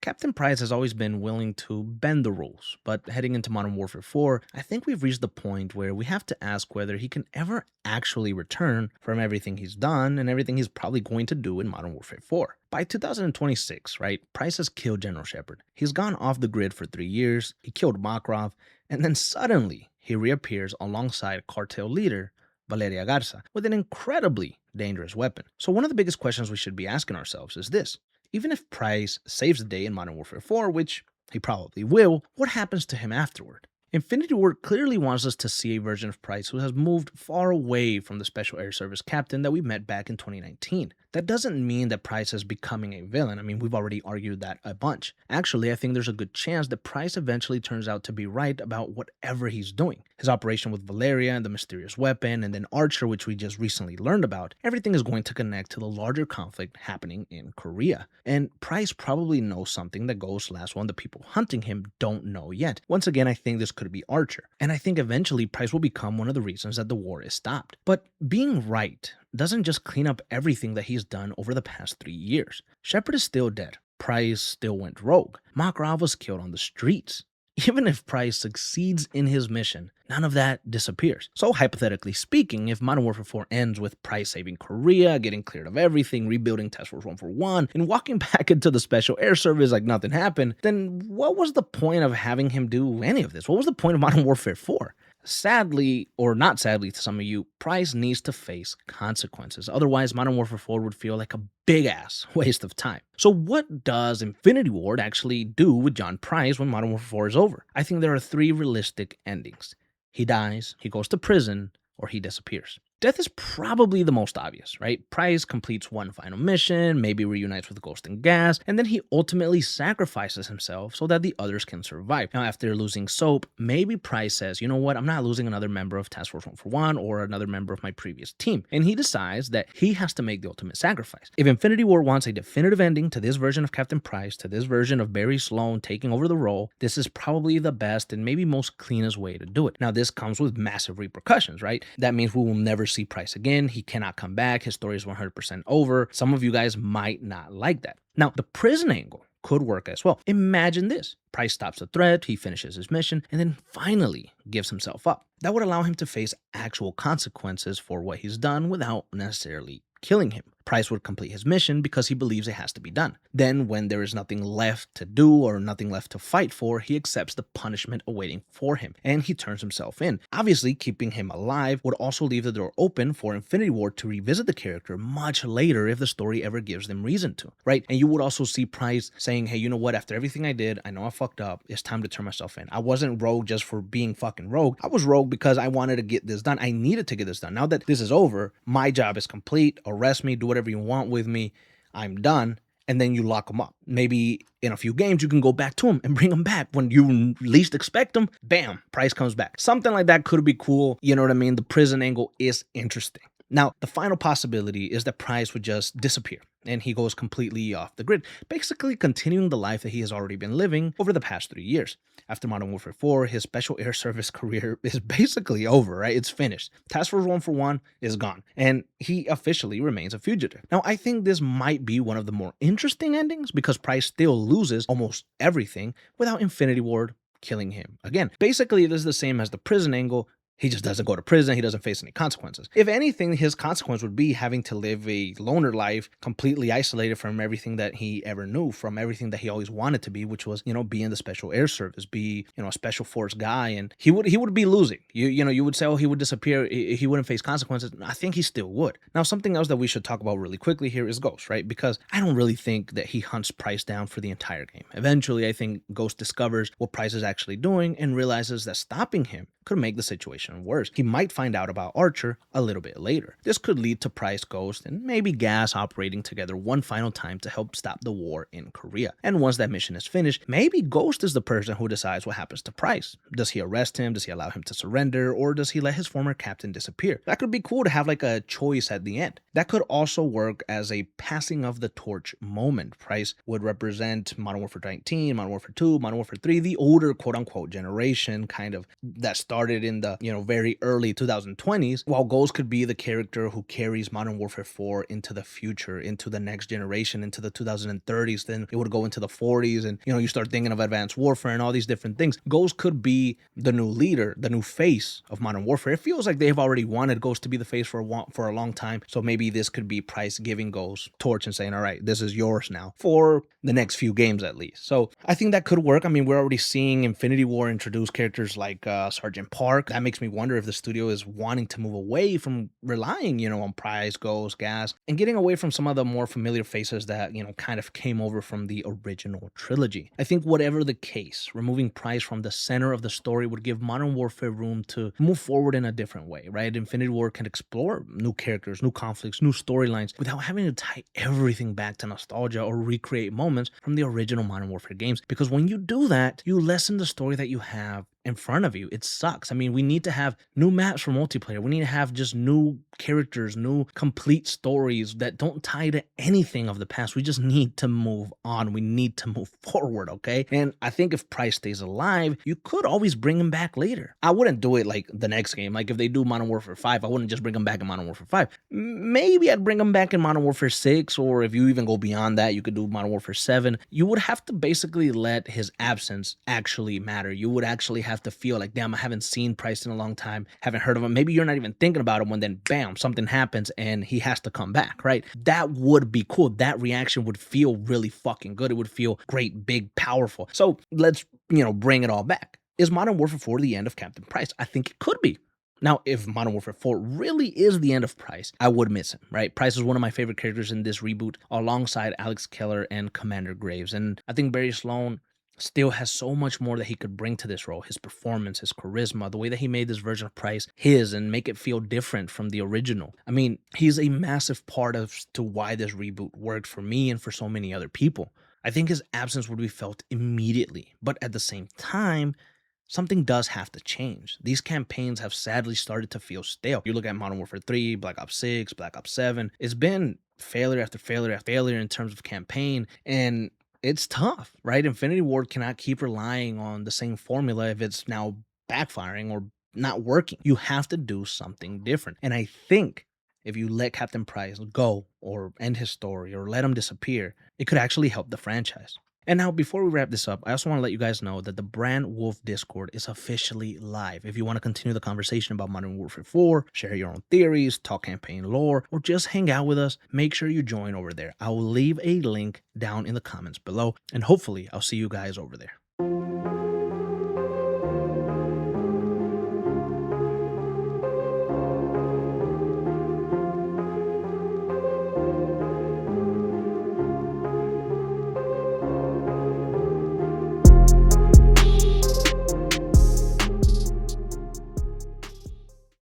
Captain Price has always been willing to bend the rules, but heading into Modern Warfare 4, I think we've reached the point where we have to ask whether he can ever actually return from everything he's done and everything he's probably going to do in Modern Warfare 4. By 2026, right, Price has killed General Shepard. He's gone off the grid for 3 years, he killed Makarov, and then suddenly he reappears alongside cartel leader Valeria Garza with an incredibly dangerous weapon. So one of the biggest questions we should be asking ourselves is this: even if Price saves the day in Modern Warfare 4, which he probably will, what happens to him afterward? Infinity Ward clearly wants us to see a version of Price who has moved far away from the Special Air Service captain that we met back in 2019. That doesn't mean that Price is becoming a villain. I mean, we've already argued that a bunch. Actually, I think there's a good chance that Price eventually turns out to be right about whatever he's doing. His operation with Valeria and the mysterious weapon, and then Archer, which we just recently learned about, everything is going to connect to the larger conflict happening in Korea. And Price probably knows something that Ghost, Last One, the people hunting him don't know yet. Once again, I think this could be Archer. And I think eventually Price will become one of the reasons that the war is stopped. But being right doesn't just clean up everything that he's done over the past 3 years. Shepard is still dead. Price still went rogue. Makarov was killed on the streets. Even if Price succeeds in his mission, none of that disappears. So hypothetically speaking, if Modern Warfare 4 ends with Price saving Korea, getting cleared of everything, rebuilding Task Force 141, and walking back into the Special Air Service like nothing happened, then what was the point of having him do any of this? What was the point of Modern Warfare 4? Sadly, or not sadly to some of you, Price needs to face consequences. Otherwise, Modern Warfare 4 would feel like a big-ass waste of time. So what does Infinity Ward actually do with John Price when Modern Warfare 4 is over? I think there are 3 realistic endings. He dies, he goes to prison, or he disappears. Death is probably the most obvious, right? Price completes one final mission, maybe reunites with Ghost and Gas, and then he ultimately sacrifices himself so that the others can survive. Now, after losing Soap, maybe Price says, you know what, I'm not losing another member of Task Force 141 or another member of my previous team. And he decides that he has to make the ultimate sacrifice. If Infinity War wants a definitive ending to this version of Captain Price, to this version of Barry Sloan taking over the role, this is probably the best and maybe most cleanest way to do it. Now, this comes with massive repercussions, right? That means we will never see Price again. He cannot come back. His story is 100% over. Some of you guys might not like that. Now, the prison angle could work as well. Imagine this. Price stops the threat, he finishes his mission, and then finally gives himself up. That would allow him to face actual consequences for what he's done without necessarily killing him. Price would complete his mission because he believes it has to be done. Then, when there is nothing left to do or nothing left to fight for, he accepts the punishment awaiting for him, and he turns himself in. Obviously, keeping him alive would also leave the door open for Infinity Ward to revisit the character much later if the story ever gives them reason to, right? And you would also see Price saying, hey, you know what, after everything I did, I know I fucked up, it's time to turn myself in. I wasn't rogue just for being fucking rogue. I was rogue because I wanted to get this done. I needed to get this done. Now that this is over, my job is complete. Arrest me, do whatever you want with me, I'm done. And then you lock him up. Maybe in a few games you can go back to him and bring him back when you least expect him. Bam, Price comes back. Something like that could be cool. You know what I mean? The prison angle is interesting. Now, the final possibility is that Price would just disappear and he goes completely off the grid, basically continuing the life that he has already been living over the past 3 years. After Modern Warfare 4, his Special Air Service career is basically over, right? It's finished. Task Force 141 is gone, and he officially remains a fugitive. Now, I think this might be one of the more interesting endings because Price still loses almost everything without Infinity Ward killing him again. Basically, this is the same as the prison angle. He just doesn't go to prison. He doesn't face any consequences. If anything, his consequence would be having to live a loner life, completely isolated from everything that he ever knew, from everything that he always wanted to be, which was, be in the Special Air Service, be, a Special Force guy. And he would be losing. You would say, oh, he would disappear. He wouldn't face consequences. I think he still would. Now, something else that we should talk about really quickly here is Ghost, right? Because I don't really think that he hunts Price down for the entire game. Eventually, I think Ghost discovers what Price is actually doing and realizes that stopping him could make the situation worse. He might find out about Archer a little bit later. This could lead to Price, Ghost, and maybe Gas operating together one final time to help stop the war in Korea. And once that mission is finished, maybe Ghost is the person who decides what happens to Price. Does he arrest him? Does he allow him to surrender? Or does he let his former captain disappear? That could be cool to have like a choice at the end. That could also work as a passing of the torch moment. Price would represent Modern Warfare 19, Modern Warfare 2, Modern Warfare 3, the older quote-unquote generation kind of that started in the, very early 2020s, while Ghost could be the character who carries Modern Warfare 4 into the future, into the next generation, into the 2030s, then it would go into the 40s, and you start thinking of Advanced Warfare and all these different things. Ghost could be the new leader, the new face of Modern Warfare. It feels like they've already wanted Ghost to be the face for a long time, so maybe this could be Price giving Ghost torch and saying, all right, this is yours now for the next few games at least. So I think that could work. I mean, we're already seeing Infinity War introduce characters like Sergeant Park. That makes me wonder if the studio is wanting to move away from relying, on Price, Ghost, Gas, and getting away from some of the more familiar faces that, kind of came over from the original trilogy. I think whatever the case, removing Price from the center of the story would give Modern Warfare room to move forward in a different way, right? Infinity War can explore new characters, new conflicts, new storylines without having to tie everything back to nostalgia or recreate moments from the original Modern Warfare games. Because when you do that, you lessen the story that you have in front of you. It sucks. I mean, we need to have new maps for multiplayer. We need to have just new characters, new complete stories that don't tie to anything of the past. We just need to move on. We need to move forward, okay? And I think if Price stays alive, you could always bring him back later. I wouldn't do it like the next game. Like if they do Modern Warfare 5, I wouldn't just bring him back in Modern Warfare 5. Maybe I'd bring him back in Modern Warfare 6, or if you even go beyond that, you could do Modern Warfare 7. You would have to basically let his absence actually matter. You would actually have to feel like, damn, I haven't seen Price in a long time, haven't heard of him. Maybe you're not even thinking about him when then bam, something happens and he has to come back, right? That would be cool. That reaction would feel really fucking good. It would feel great, big, powerful. So let's, bring it all back. Is Modern Warfare 4 the end of Captain Price? I think it could be. Now, if Modern Warfare 4 really is the end of Price, I would miss him, right? Price is one of my favorite characters in this reboot, alongside Alex Keller and Commander Graves. And I think Barry Sloan still has so much more that he could bring to this role. His performance, his charisma, the way that he made this version of Price his and make it feel different from the original. I mean, he's a massive part of to why this reboot worked for me and for so many other people. I think his absence would be felt immediately, but at the same time, something does have to change. These campaigns have sadly started to feel stale. You look at Modern Warfare 3, Black Ops 6, Black Ops 7, it's been failure after failure after failure in terms of campaign, and it's tough, right? Infinity Ward cannot keep relying on the same formula if it's now backfiring or not working. You have to do something different. And I think if you let Captain Price go or end his story or let him disappear, it could actually help the franchise. And now, before we wrap this up, I also want to let you guys know that the Brand Wolf Discord is officially live. If you want to continue the conversation about Modern Warfare 4, share your own theories, talk campaign lore, or just hang out with us, make sure you join over there. I will leave a link down in the comments below, and hopefully I'll see you guys over there.